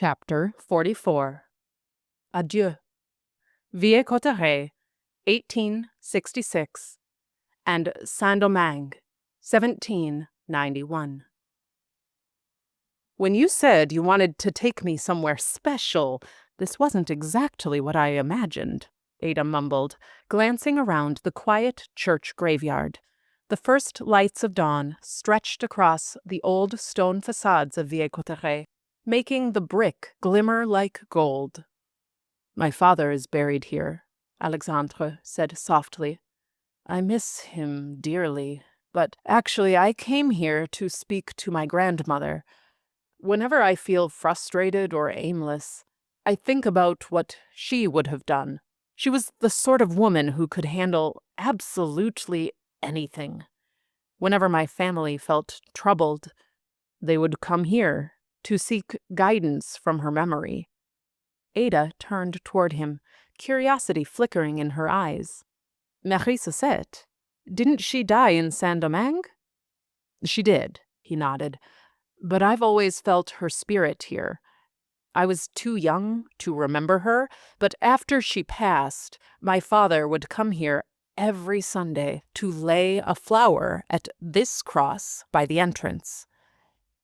Chapter 44 Adieu, Vie Cotteret, 1866, and Saint-Domingue, 1791. When you said you wanted to take me somewhere special, this wasn't exactly what I imagined, Ada mumbled, glancing around the quiet church graveyard. The first lights of dawn stretched across the old stone facades of Vie Cotteret, making the brick glimmer like gold. "My father is buried here," Alexandre said softly. "I miss him dearly, but actually I came here to speak to my grandmother. Whenever I feel frustrated or aimless, I think about what she would have done. She was the sort of woman who could handle absolutely anything. Whenever my family felt troubled, they would come here to seek guidance from her memory." Ada turned toward him, curiosity flickering in her eyes. "Marie Sosette? Didn't she die in Saint-Domingue?" "She did," he nodded. "But I've always felt her spirit here. I was too young to remember her, but after she passed, my father would come here every Sunday to lay a flower at this cross by the entrance.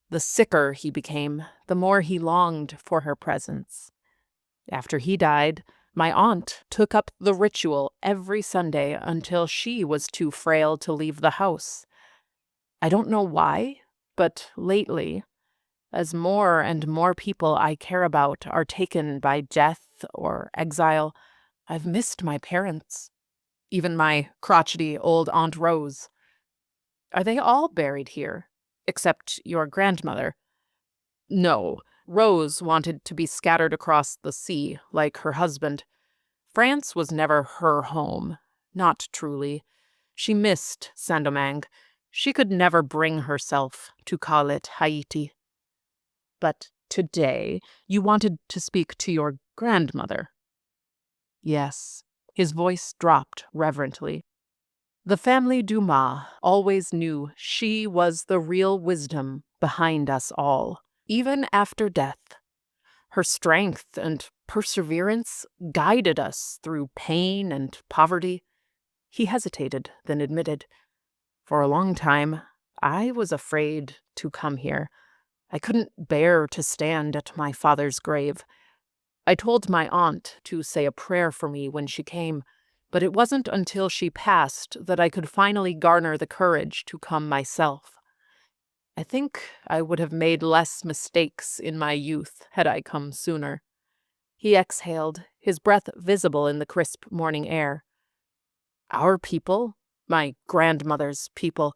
The sicker he became, the more he longed for her presence. After he died, my aunt took up the ritual every Sunday until she was too frail to leave the house. I don't know why, but lately, as more and more people I care about are taken by death or exile, I've missed my parents, even my crotchety old Aunt Rose. Are they all buried here, except your grandmother?" "No, Rose wanted to be scattered across the sea, like her husband. France was never her home, not truly. She missed Saint-Domingue. She could never bring herself to call it Haiti." "But today you wanted to speak to your grandmother." "Yes." His voice dropped reverently. "The family Dumas always knew she was the real wisdom behind us all, even after death. Her strength and perseverance guided us through pain and poverty." He hesitated, then admitted, "For a long time, I was afraid to come here. I couldn't bear to stand at my father's grave. I told my aunt to say a prayer for me when she came, but it wasn't until she passed that I could finally garner the courage to come myself. I think I would have made less mistakes in my youth had I come sooner." He exhaled, his breath visible in the crisp morning air. "Our people, my grandmother's people,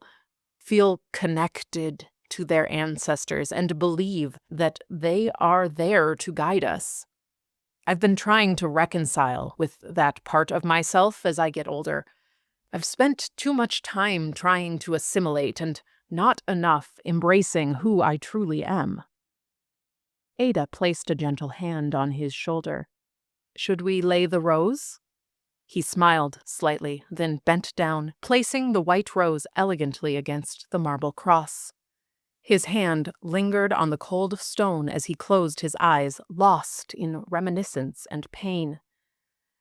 feel connected to their ancestors and believe that they are there to guide us. I've been trying to reconcile with that part of myself as I get older. I've spent too much time trying to assimilate and not enough embracing who I truly am." Ada placed a gentle hand on his shoulder. "Should we lay the rose?" He smiled slightly, then bent down, placing the white rose elegantly against the marble cross. His hand lingered on the cold stone as he closed his eyes, lost in reminiscence and pain.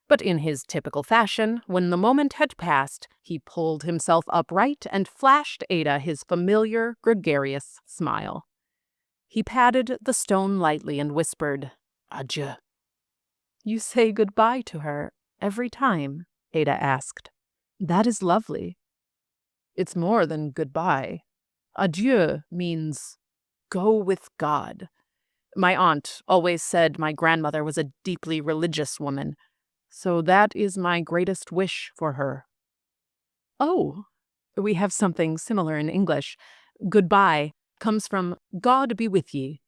But in his typical fashion, when the moment had passed, he pulled himself upright and flashed Ada his familiar, gregarious smile. He patted the stone lightly and whispered, "Adieu." "You say goodbye to her every time?" Ada asked. "That is lovely." "It's more than goodbye. Adieu means go with God. My aunt always said my grandmother was a deeply religious woman, so that is my greatest wish for her." "Oh, we have something similar in English. Goodbye comes from God be with ye."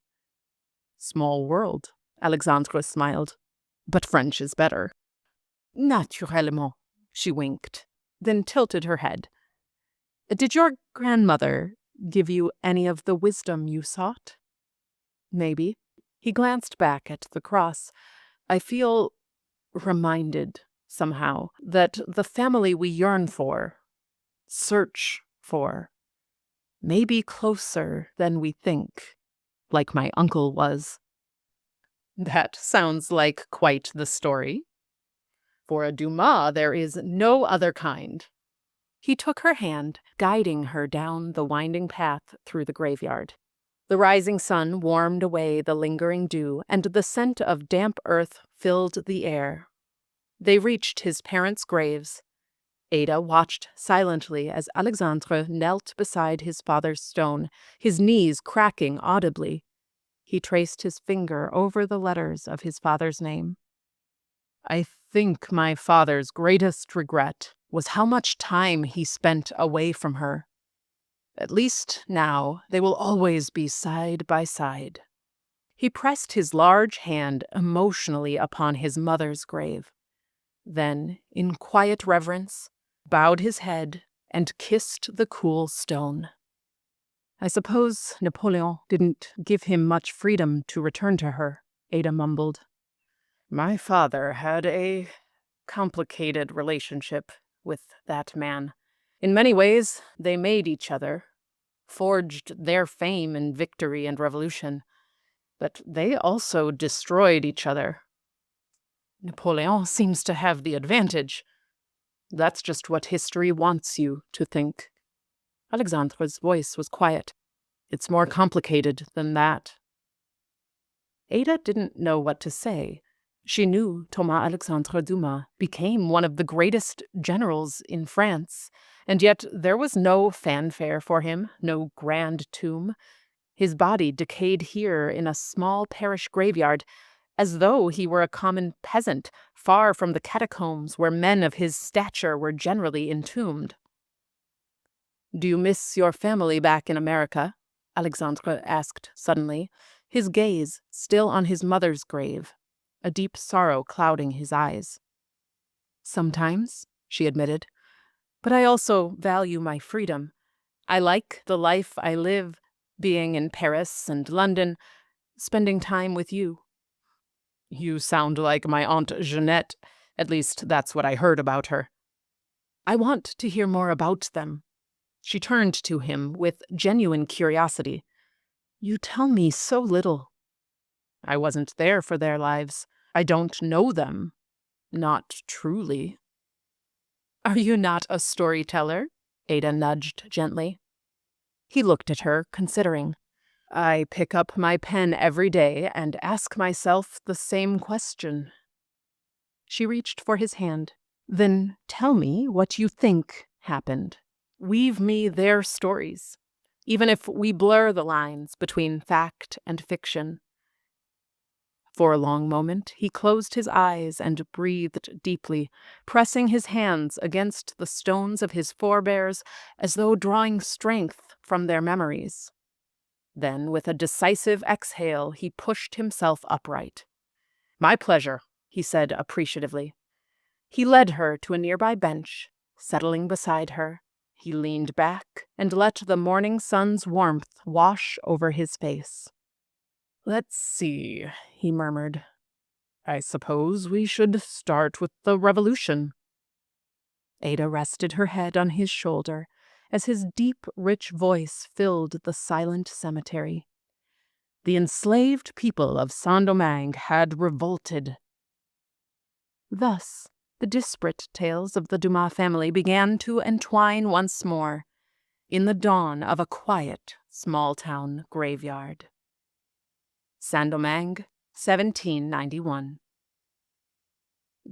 "Small world," Alexandre smiled. "But French is better." "Naturellement," she winked, then tilted her head. "Did your grandmother give you any of the wisdom you sought?" "Maybe." He glanced back at the cross. "I feel reminded, somehow, that the family we yearn for, search for, may be closer than we think, like my uncle was." That sounds like quite the story. For a Dumas, there is no other kind. He took her hand, guiding her down the winding path through the graveyard. The rising sun warmed away the lingering dew, and the scent of damp earth filled the air. They reached his parents' graves. Ada watched silently as Alexandre knelt beside his father's stone, his knees cracking audibly. He traced his finger over the letters of his father's name. I think my father's greatest regret was how much time he spent away from her. At least now they will always be side by side. He pressed his large hand emotionally upon his mother's grave. Then, in quiet reverence, bowed his head and kissed the cool stone. I suppose Napoleon didn't give him much freedom to return to her, Ada mumbled. My father had a complicated relationship with that man. In many ways, they made each other, forged their fame in victory and revolution, but they also destroyed each other. Napoleon seems to have the advantage. That's just what history wants you to think. Alexandre's voice was quiet. It's more complicated than that. Ada didn't know what to say. She knew Thomas Alexandre Dumas became one of the greatest generals in France, and yet there was no fanfare for him, no grand tomb. His body decayed here in a small parish graveyard, as though he were a common peasant, far from the catacombs where men of his stature were generally entombed. Do you miss your family back in America? Alexandre asked suddenly, his gaze still on his mother's grave, a deep sorrow clouding his eyes. Sometimes, she admitted, but I also value my freedom. I like the life I live, being in Paris and London, spending time with you. You sound like my Aunt Jeanette. At least that's what I heard about her. I want to hear more about them. She turned to him with genuine curiosity. You tell me so little. I wasn't there for their lives. I don't know them. Not truly. Are you not a storyteller? Ada nudged gently. He looked at her, considering. I pick up my pen every day and ask myself the same question. She reached for his hand. Then tell me what you think happened. Weave me their stories, even if we blur the lines between fact and fiction. For a long moment, he closed his eyes and breathed deeply, pressing his hands against the stones of his forebears as though drawing strength from their memories. Then, with a decisive exhale, he pushed himself upright. My pleasure, he said appreciatively. He led her to a nearby bench. Settling beside her, he leaned back and let the morning sun's warmth wash over his face. Let's see, he murmured. I suppose we should start with the revolution. Ada rested her head on his shoulder as his deep, rich voice filled the silent cemetery. The enslaved people of Saint-Domingue had revolted. Thus, the disparate tales of the Dumas family began to entwine once more in the dawn of a quiet, small-town graveyard. Saint-Domingue, 1791.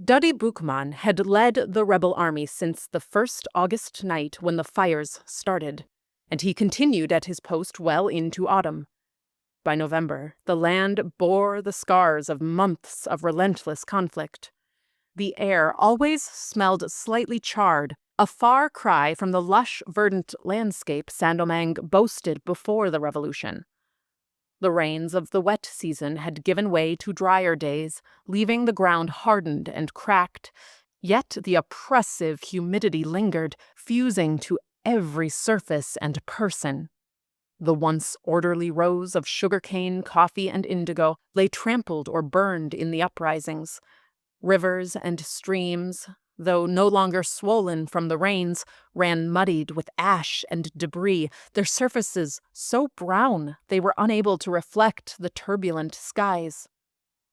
Duddy Boukman had led the rebel army since the first August night when the fires started, and he continued at his post well into autumn. By November, the land bore the scars of months of relentless conflict. The air always smelled slightly charred, a far cry from the lush, verdant landscape Saint-Domingue boasted before the Revolution. The rains of the wet season had given way to drier days, leaving the ground hardened and cracked, yet the oppressive humidity lingered, fusing to every surface and person. The once orderly rows of sugarcane, coffee, and indigo lay trampled or burned in the uprisings. Rivers and streams, though no longer swollen from the rains, ran muddied with ash and debris, their surfaces so brown they were unable to reflect the turbulent skies.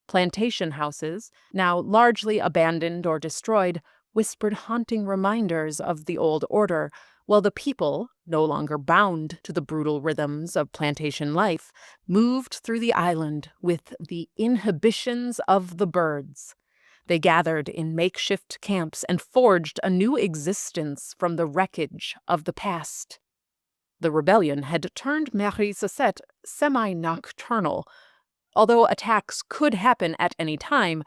Plantation houses, now largely abandoned or destroyed, whispered haunting reminders of the old order, while the people, no longer bound to the brutal rhythms of plantation life, moved through the island with the inhibitions of the birds. They gathered in makeshift camps and forged a new existence from the wreckage of the past. The rebellion had turned Marie Sasset semi-nocturnal. Although attacks could happen at any time,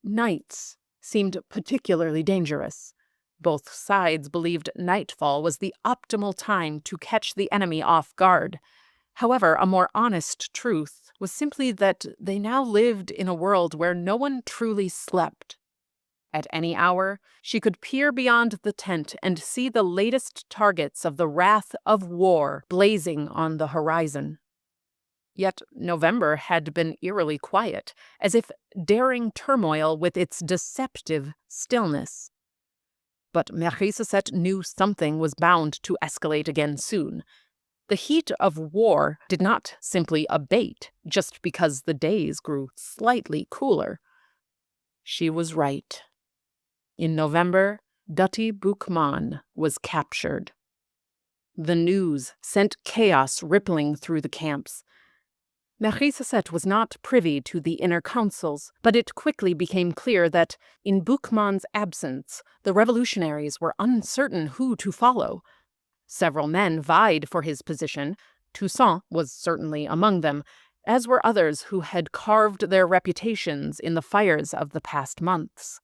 nights seemed particularly dangerous. Both sides believed nightfall was the optimal time to catch the enemy off guard. However, a more honest truth was simply that they now lived in a world where no one truly slept. At any hour, she could peer beyond the tent and see the latest targets of the wrath of war blazing on the horizon. Yet November had been eerily quiet, as if daring turmoil with its deceptive stillness. But Marie Sasset knew something was bound to escalate again soon. The heat of war did not simply abate just because the days grew slightly cooler. She was right. In November, Dutty Boukman was captured. The news sent chaos rippling through the camps. Marie Sasset was not privy to the inner councils, but it quickly became clear that, in Boukman's absence, the revolutionaries were uncertain who to follow. Several men vied for his position. Toussaint was certainly among them, as were others who had carved their reputations in the fires of the past months.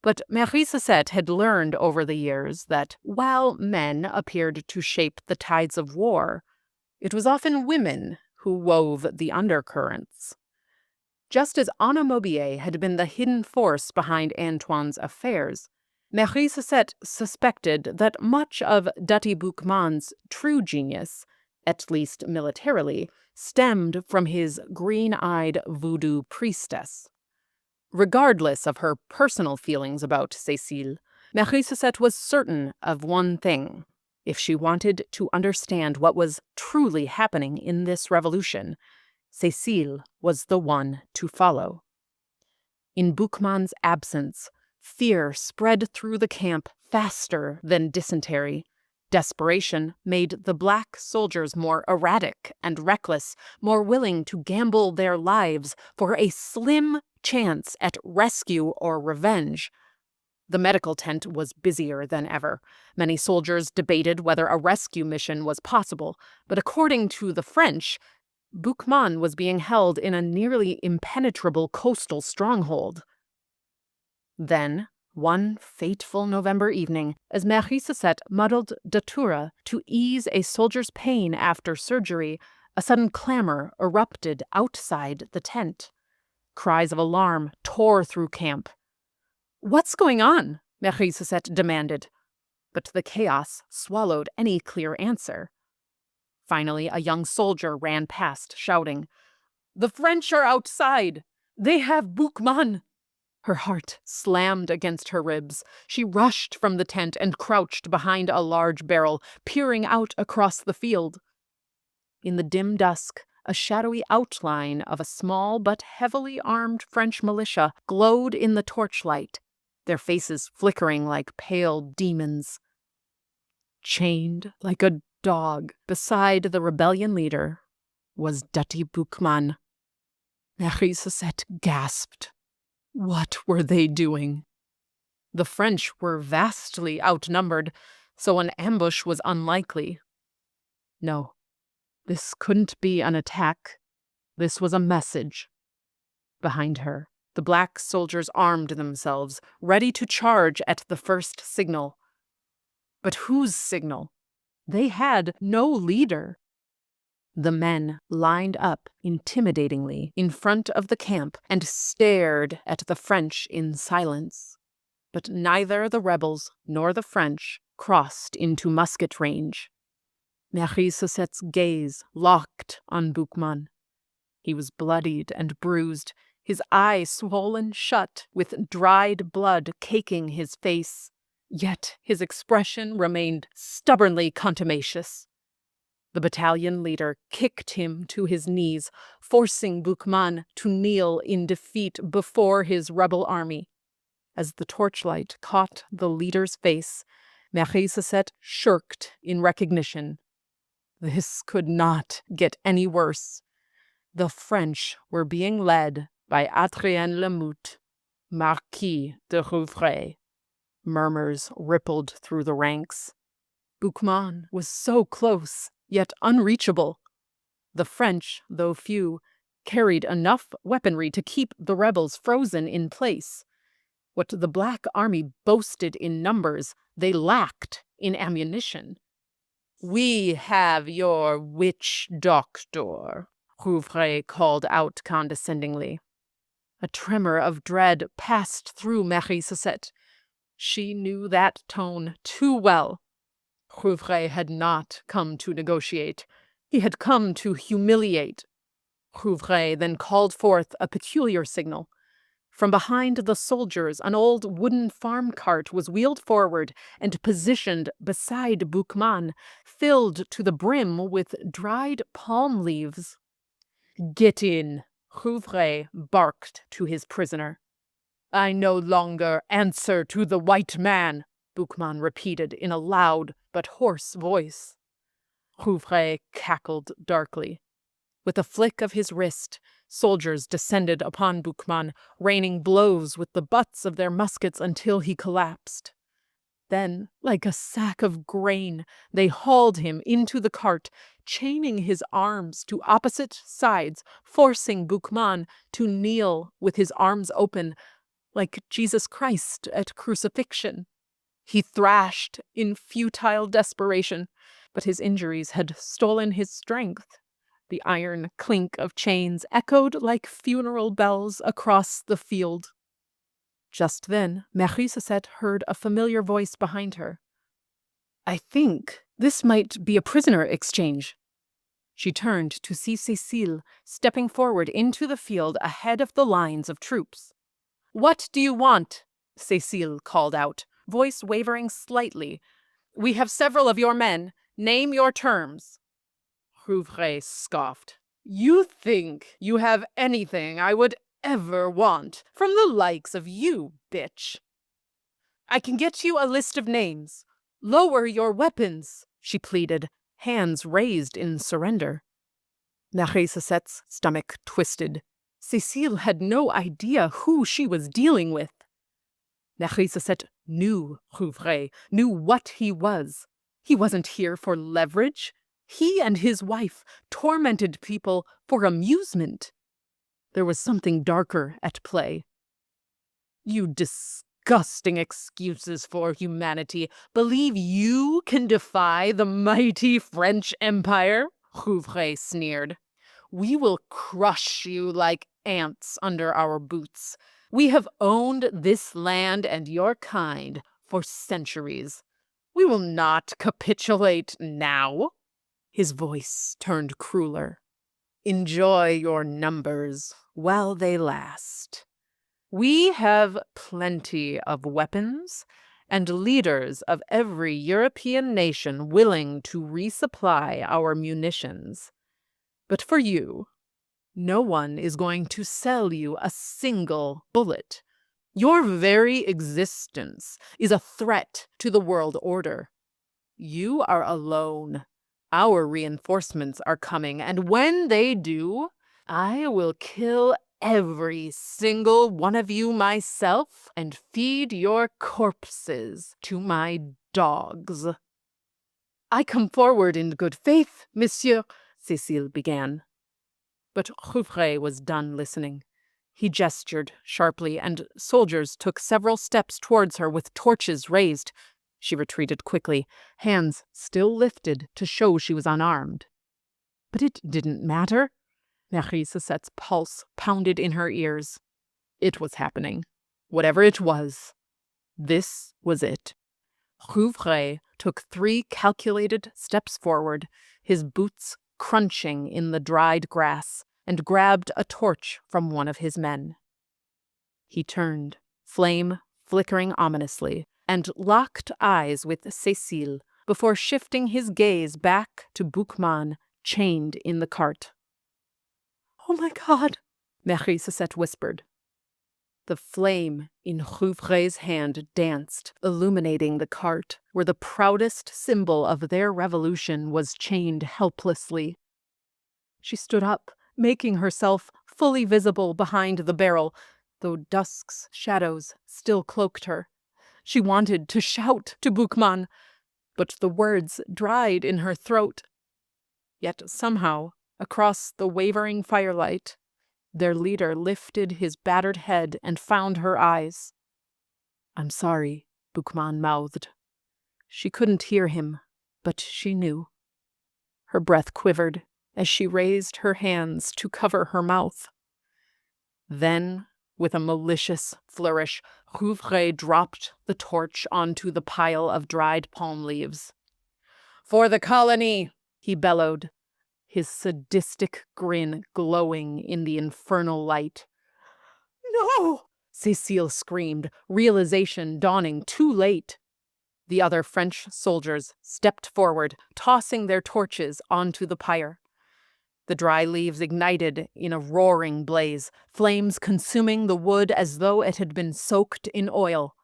But Marie Sasset had learned over the years that, while men appeared to shape the tides of war, it was often women who wove the undercurrents. Just as Anna Maubier had been the hidden force behind Antoine's affairs, Marie Sasset suspected that much of Dutty Boukman's true genius, at least militarily, stemmed from his green-eyed voodoo priestess. Regardless of her personal feelings about Cécile, Marie Sasset was certain of one thing. If she wanted to understand what was truly happening in this revolution, Cécile was the one to follow. In Boukman's absence, fear spread through the camp faster than dysentery. Desperation made the black soldiers more erratic and reckless, more willing to gamble their lives for a slim chance at rescue or revenge. The medical tent was busier than ever. Many soldiers debated whether a rescue mission was possible, but according to the French, Boukman was being held in a nearly impenetrable coastal stronghold. Then, one fateful November evening, as Marie Sasset muddled datura to ease a soldier's pain after surgery, a sudden clamor erupted outside the tent. Cries of alarm tore through camp. "What's going on?" Marie Sasset demanded. But the chaos swallowed any clear answer. Finally, a young soldier ran past, shouting, "The French are outside! They have Boukman!" Her heart slammed against her ribs. She rushed from the tent and crouched behind a large barrel, peering out across the field. In the dim dusk, a shadowy outline of a small but heavily armed French militia glowed in the torchlight, their faces flickering like pale demons. Chained like a dog beside the rebellion leader was Dutty Boukman. Marie Sasset gasped. What were they doing? The French were vastly outnumbered, so an ambush was unlikely. No, this couldn't be an attack. This was a message. Behind her, the black soldiers armed themselves, ready to charge at the first signal. But whose signal? They had no leader. The men lined up intimidatingly in front of the camp and stared at the French in silence. But neither the rebels nor the French crossed into musket range. Marie Sasset's gaze locked on Boukman. He was bloodied and bruised, his eye swollen shut, with dried blood caking his face. Yet his expression remained stubbornly contumacious. The battalion leader kicked him to his knees, forcing Boukman to kneel in defeat before his rebel army. As the torchlight caught the leader's face, Marie Sasset shirked in recognition. This could not get any worse. The French were being led by Adrien Lemout, Marquis de Rouvray. Murmurs rippled through the ranks. Boukman was so close, yet unreachable. The French, though few, carried enough weaponry to keep the rebels frozen in place. What the Black Army boasted in numbers, they lacked in ammunition. "We have your witch doctor," Rouvray called out condescendingly. A tremor of dread passed through Marie Sasset. She knew that tone too well. Rouvray had not come to negotiate. He had come to humiliate. Rouvray then called forth a peculiar signal. From behind the soldiers, an old wooden farm cart was wheeled forward and positioned beside Boukman, filled to the brim with dried palm leaves. "Get in," Rouvray barked to his prisoner. "I no longer answer to the white man," Boukman repeated in a loud but hoarse voice. Rouvray cackled darkly. With a flick of his wrist, soldiers descended upon Boukman, raining blows with the butts of their muskets until he collapsed. Then, like a sack of grain, they hauled him into the cart, chaining his arms to opposite sides, forcing Boukman to kneel with his arms open, like Jesus Christ at crucifixion. He thrashed in futile desperation, but his injuries had stolen his strength. The iron clink of chains echoed like funeral bells across the field. Just then, Marie Sasset heard a familiar voice behind her. "I think this might be a prisoner exchange." She turned to see Cécile stepping forward into the field ahead of the lines of troops. "What do you want?" Cécile called out, voice wavering slightly. "We have several of your men. Name your terms." Rouvray scoffed. "You think you have anything I would ever want from the likes of you, bitch." "I can get you a list of names. Lower your weapons," she pleaded, hands raised in surrender. Marie Sasset's stomach twisted. Cécile had no idea who she was dealing with. Marie Sasset knew Rouvray, knew what he was. He wasn't here for leverage. He and his wife tormented people for amusement. There was something darker at play. "You disgusting excuses for humanity believe you can defy the mighty French Empire?" Rouvray sneered. "We will crush you like ants under our boots. We have owned this land and your kind for centuries. We will not capitulate now." His voice turned crueler. "Enjoy your numbers while they last. We have plenty of weapons and leaders of every European nation willing to resupply our munitions. But for you, no one is going to sell you a single bullet. Your very existence is a threat to the world order. You are alone. Our reinforcements are coming, and when they do, I will kill every single one of you myself and feed your corpses to my dogs." "I come forward in good faith, monsieur," Cécile began. But Rouvray was done listening. He gestured sharply, and soldiers took several steps towards her with torches raised. She retreated quickly, hands still lifted to show she was unarmed. But it didn't matter. Marie Sasset's pulse pounded in her ears. It was happening. Whatever it was, this was it. Rouvray took 3 calculated steps forward, his boots crunching in the dried grass, and grabbed a torch from one of his men. He turned, flame flickering ominously, and locked eyes with Cécile, before shifting his gaze back to Boukman, chained in the cart. "Oh my God," Marie Cosette whispered. The flame in Rouvre's hand danced, illuminating the cart, where the proudest symbol of their revolution was chained helplessly. She stood up, making herself fully visible behind the barrel, though dusk's shadows still cloaked her. She wanted to shout to Boukman, but the words dried in her throat. Yet somehow, across the wavering firelight, their leader lifted his battered head and found her eyes. "I'm sorry," Boukman mouthed. She couldn't hear him, but she knew. Her breath quivered as she raised her hands to cover her mouth. Then, with a malicious flourish, Rouvre dropped the torch onto the pile of dried palm leaves. "For the colony!" he bellowed, his sadistic grin glowing in the infernal light. "No!" Cécile screamed, realization dawning too late. The other French soldiers stepped forward, tossing their torches onto the pyre. The dry leaves ignited in a roaring blaze, flames consuming the wood as though it had been soaked in oil.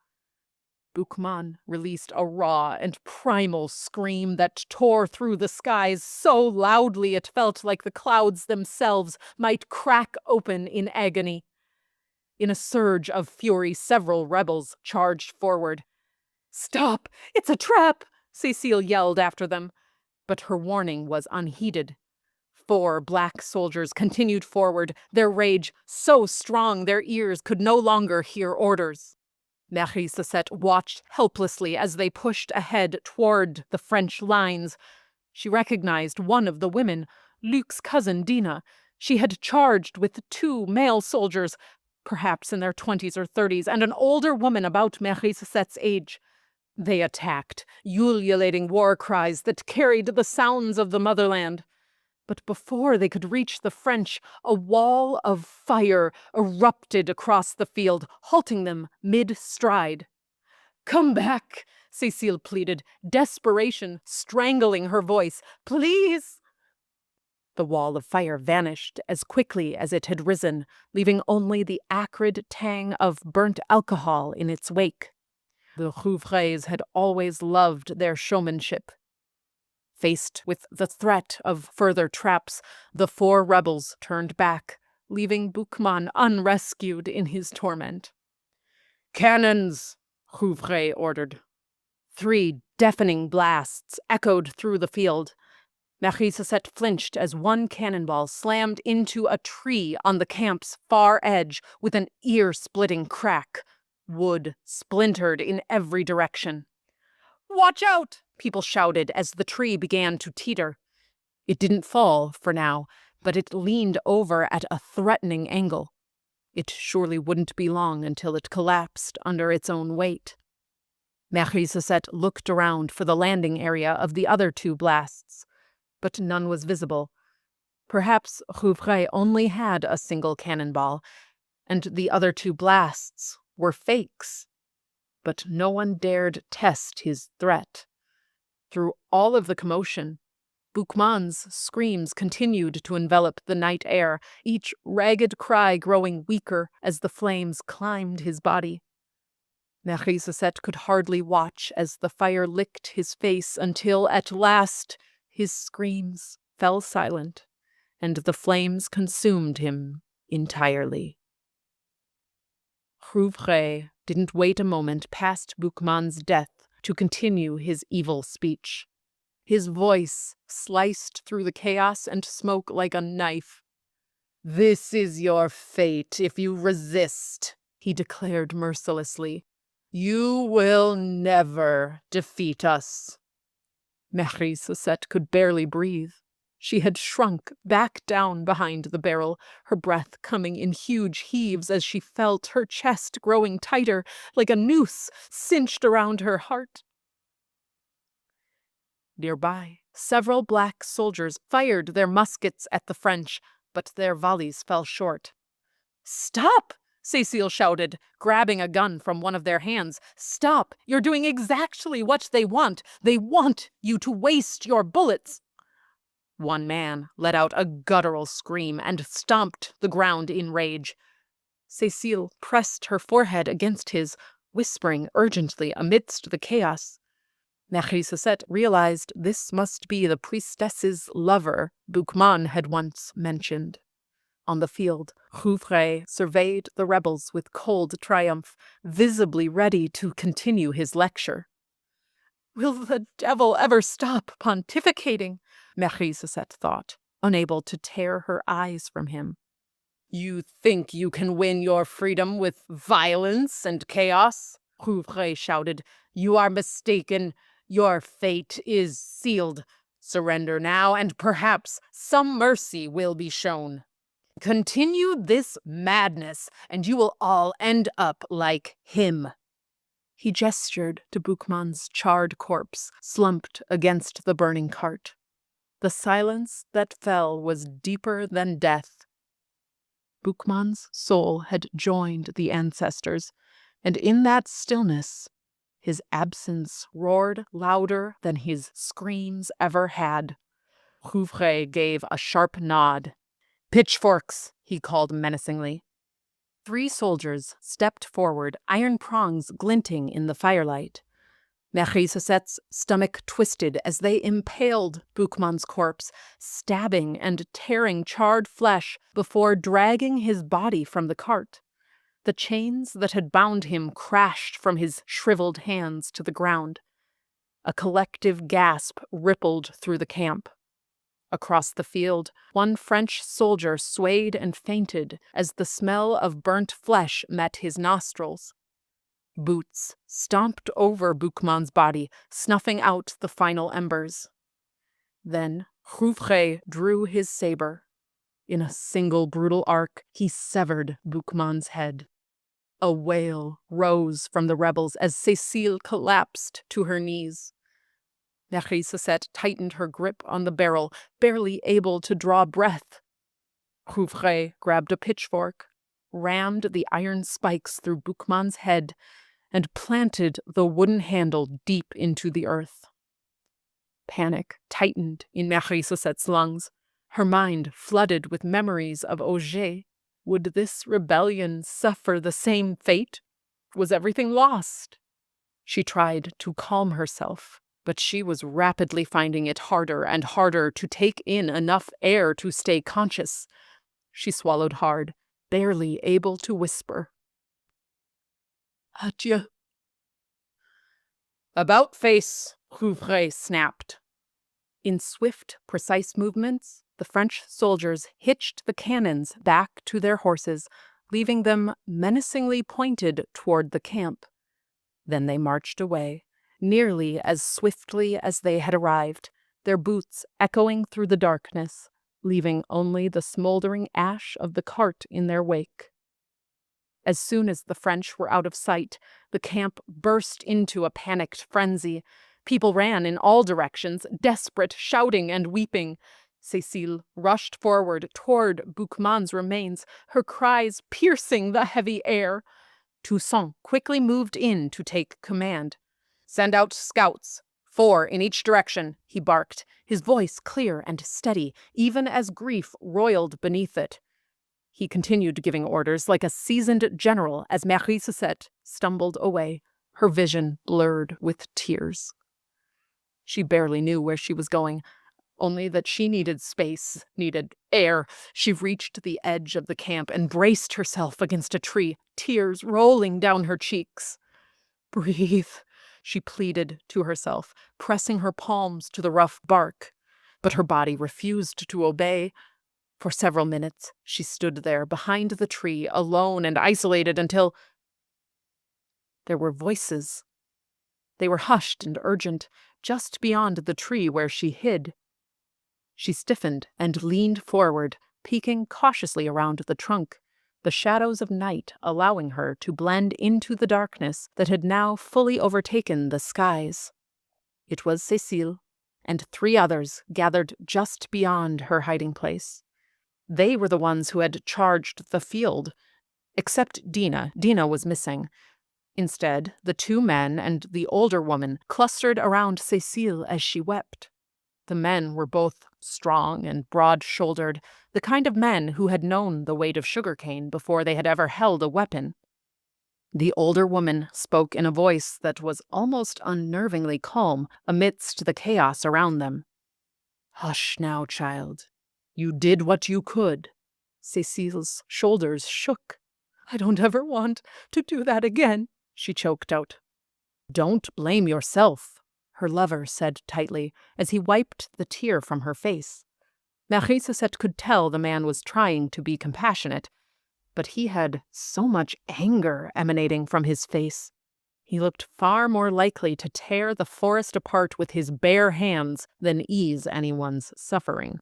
Boukman released a raw and primal scream that tore through the skies so loudly it felt like the clouds themselves might crack open in agony. In a surge of fury, several rebels charged forward. "Stop! It's a trap!" Cécile yelled after them, but her warning was unheeded. 4 black soldiers continued forward, their rage so strong their ears could no longer hear orders. Marie Cosette watched helplessly as they pushed ahead toward the French lines. She recognized one of the women, Luc's cousin Dina. She had charged with 2 male soldiers, perhaps in their 20s or 30s, and an older woman about Marie Cossette's age. They attacked, ululating war cries that carried the sounds of the motherland. But before they could reach the French, a wall of fire erupted across the field, halting them mid-stride. "Come back," Cécile pleaded, desperation strangling her voice. "Please!" The wall of fire vanished as quickly as it had risen, leaving only the acrid tang of burnt alcohol in its wake. The Rouvres had always loved their showmanship. Faced with the threat of further traps, the 4 rebels turned back, leaving Boukman unrescued in his torment. "Cannons!" Rouvre ordered. 3 deafening blasts echoed through the field. Marie Cosette flinched as one cannonball slammed into a tree on the camp's far edge with an ear-splitting crack. Wood splintered in every direction. "Watch out!" people shouted as the tree began to teeter. It didn't fall for now, but it leaned over at a threatening angle. It surely wouldn't be long until it collapsed under its own weight. Marie Cosette looked around for the landing area of the other 2 blasts, but none was visible. Perhaps Rouvre only had a single cannonball, and the other 2 blasts were fakes. But no one dared test his threat. Through all of the commotion, Boukman's screams continued to envelop the night air, each ragged cry growing weaker as the flames climbed his body. Marie Cosette could hardly watch as the fire licked his face until, at last, his screams fell silent, and the flames consumed him entirely. Rouvre didn't wait a moment past Boukman's death to continue his evil speech. His voice sliced through the chaos and smoke like a knife. "This is your fate if you resist," he declared mercilessly. "You will never defeat us." Marie Cosette could barely breathe. She had shrunk back down behind the barrel, her breath coming in huge heaves as she felt her chest growing tighter, like a noose cinched around her heart. Nearby, several black soldiers fired their muskets at the French, but their volleys fell short. "Stop!" Cecile shouted, grabbing a gun from one of their hands. "Stop! You're doing exactly what they want! They want you to waste your bullets!" One man let out a guttural scream and stomped the ground in rage. Cecile pressed her forehead against his, whispering urgently amidst the chaos. Marie Sosette realized this must be the priestess's lover Boukman had once mentioned. On the field, Rouvray surveyed the rebels with cold triumph, visibly ready to continue his lecture. "Will the devil ever stop pontificating?" Marie Sosette thought, unable to tear her eyes from him. "You think you can win your freedom with violence and chaos?" Rouvray shouted. "You are mistaken. Your fate is sealed. Surrender now, and perhaps some mercy will be shown. Continue this madness, and you will all end up like him." He gestured to Boukman's charred corpse, slumped against the burning cart. The silence that fell was deeper than death. Boukman's soul had joined the ancestors, and in that stillness, his absence roared louder than his screams ever had. Rouvray gave a sharp nod. "Pitchforks," he called menacingly. 3 soldiers stepped forward, iron prongs glinting in the firelight. Marie Sosette's stomach twisted as they impaled Boukman's corpse, stabbing and tearing charred flesh before dragging his body from the cart. The chains that had bound him crashed from his shriveled hands to the ground. A collective gasp rippled through the camp. Across the field, one French soldier swayed and fainted as the smell of burnt flesh met his nostrils. Boots stomped over Boukman's body, snuffing out the final embers. Then Rouvray drew his saber. In a single brutal arc, he severed Boukman's head. A wail rose from the rebels as Cecile collapsed to her knees. Marie Sosette tightened her grip on the barrel, barely able to draw breath. Rouvray grabbed a pitchfork, rammed the iron spikes through Boukman's head, and planted the wooden handle deep into the earth. Panic tightened in Marie Sosette's lungs. Her mind flooded with memories of Auger. Would this rebellion suffer the same fate? Was everything lost? She tried to calm herself, but she was rapidly finding it harder and harder to take in enough air to stay conscious. She swallowed hard, barely able to whisper. "Adieu." "About face," Rouvray snapped. In swift, precise movements, the French soldiers hitched the cannons back to their horses, leaving them menacingly pointed toward the camp. Then they marched away, nearly as swiftly as they had arrived, their boots echoing through the darkness, leaving only the smoldering ash of the cart in their wake. As soon as the French were out of sight, the camp burst into a panicked frenzy. People ran in all directions, desperate, shouting and weeping. Cecile rushed forward toward Boukman's remains, her cries piercing the heavy air. Toussaint quickly moved in to take command. "Send out scouts, 4 in each direction," he barked, his voice clear and steady, even as grief roiled beneath it. He continued giving orders like a seasoned general as Marie Sosette stumbled away, her vision blurred with tears. She barely knew where she was going, only that she needed space, needed air. She reached the edge of the camp and braced herself against a tree, tears rolling down her cheeks. "Breathe," she pleaded to herself, pressing her palms to the rough bark. But her body refused to obey. For several minutes, she stood there behind the tree, alone and isolated, until there were voices. They were hushed and urgent, just beyond the tree where she hid. She stiffened and leaned forward, peeking cautiously around the trunk, the shadows of night allowing her to blend into the darkness that had now fully overtaken the skies. It was Cecile and 3 others gathered just beyond her hiding place. They were the ones who had charged the field. Except Dina. Dina was missing. Instead, the two men and the older woman clustered around Cécile as she wept. The men were both strong and broad-shouldered, the kind of men who had known the weight of sugarcane before they had ever held a weapon. The older woman spoke in a voice that was almost unnervingly calm amidst the chaos around them. "Hush now, child. You did what you could." Cécile's shoulders shook. "I don't ever want to do that again," she choked out. "Don't blame yourself," her lover said tightly as he wiped the tear from her face. Marie-Cosette could tell the man was trying to be compassionate, but he had so much anger emanating from his face. He looked far more likely to tear the forest apart with his bare hands than ease anyone's suffering.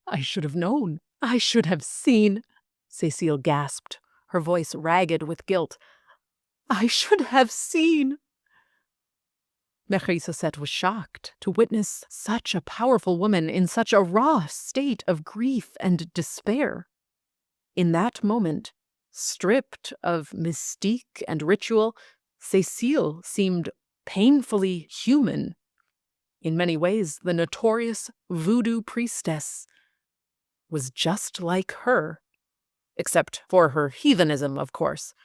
"I should have known. I should have seen," Cécile gasped, her voice ragged with guilt. "I should have seen." Marie-Cosette was shocked to witness such a powerful woman in such a raw state of grief and despair. In that moment, stripped of mystique and ritual, Cécile seemed painfully human. In many ways, the notorious voodoo priestess was just like her, except for her heathenism, of course.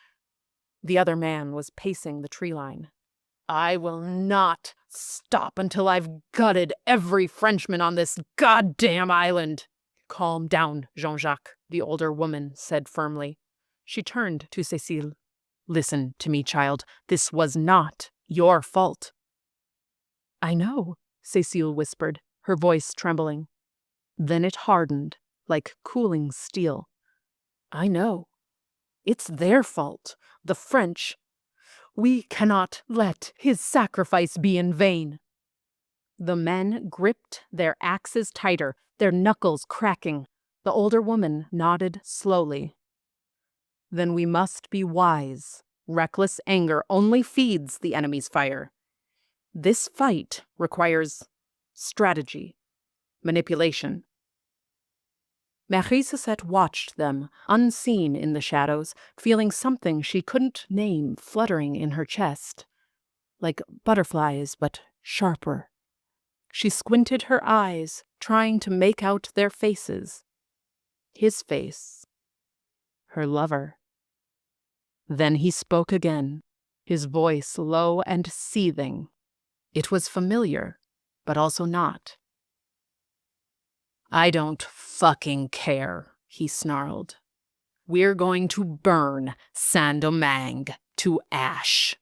The other man was pacing the tree line. "I will not stop until I've gutted every Frenchman on this goddamn island." "Calm down, Jean-Jacques," the older woman said firmly. She turned to Cécile. "Listen to me, child. This was not your fault." "I know," Cécile whispered, her voice trembling. Then it hardened, like cooling steel. "I know. It's their fault. The French. We cannot let his sacrifice be in vain." The men gripped their axes tighter, their knuckles cracking. The older woman nodded slowly. "Then we must be wise. Reckless anger only feeds the enemy's fire. This fight requires strategy, manipulation." Marie-Cosette watched them, unseen in the shadows, feeling something she couldn't name fluttering in her chest. Like butterflies, but sharper. She squinted her eyes, trying to make out their faces. His face. Her lover. Then he spoke again, his voice low and seething. It was familiar, but also not. "I don't fucking care," he snarled. "We're going to burn Saint-Domingue to ash."